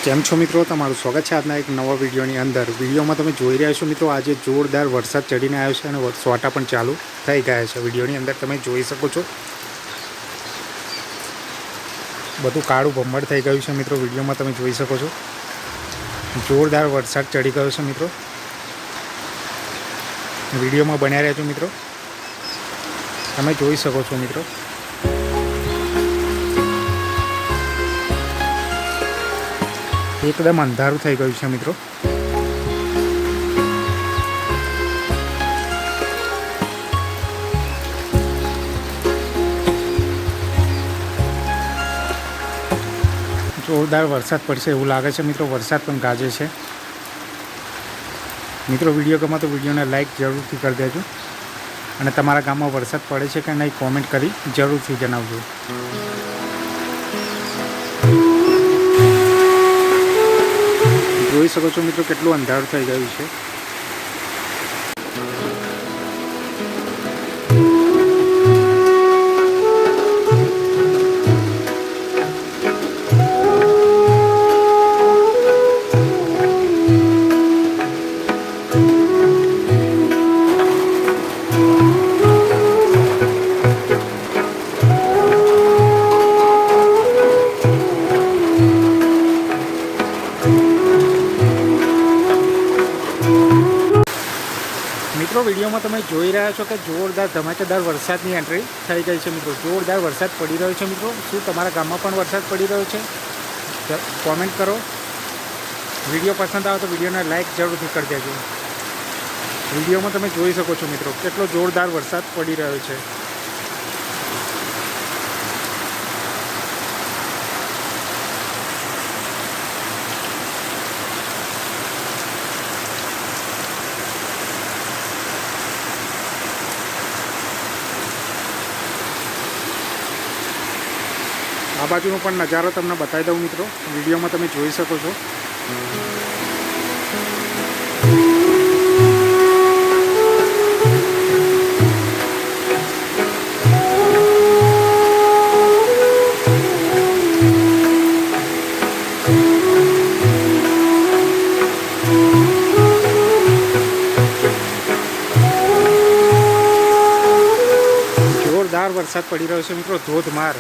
કેમ છો મિત્રો, તમારું સ્વાગત છે આજના એક નવા વિડીયોની અંદર। વિડીયોમાં તમે જોઈ રહ્યા છો મિત્રો, આજે જોરદાર વરસાદ ચડીને આવ્યો છે અને સોટા પણ ચાલુ થઈ ગયા છે। વિડીયોની અંદર તમે જોઈ શકો છો બધું કાળું ભમર થઈ ગયું છે મિત્રો। વિડીયોમાં તમે જોઈ શકો છો જોરદાર વરસાદ ચડી ગયો છે મિત્રો। વિડીયોમાં બન્યા રહેજો મિત્રો, તમે જોઈ શકો છો મિત્રો। એકદમ અંધારું થઈ ગયું છે મિત્રો। જોરદાર વરસાદ પડશે એવું લાગે છે મિત્રો। વરસાદ પણ ગાજે છે મિત્રો। વિડીયો ગમે તો વિડીયોને લાઈક જરૂરથી કરી દેજો અને તમારા ગામમાં વરસાદ પડે છે કે નહીં કોમેન્ટ કરી જરૂરથી જણાવજો। જોઈ શકો છો મિત્રો કેટલું અંધારું થઈ ગયું છે। મિત્રો વિડીયોમાં તમે જોઈ રહ્યા છો કે જોરદાર ધમાકેદાર વરસાદની એન્ટ્રી થઈ ગઈ છે મિત્રો। જોરદાર વરસાદ પડી રહ્યો છે મિત્રો। શું તમારા ગામમાં પણ વરસાદ પડી રહ્યો છે? કોમેન્ટ કરો। વિડીયો પસંદ આવે તો વિડીયોને લાઈક જરૂરથી કરી દેજો। વિડીયોમાં તમે જોઈ શકો છો મિત્રો કેટલો જોરદાર વરસાદ પડી રહ્યો છે। આ બાજુનો પણ નજારો તમને બતાવી દઉં મિત્રો। વિડીયોમાં તમે જોઈ શકો છો જોરદાર વરસાદ પડી રહ્યો છે મિત્રો, ધોધમાર।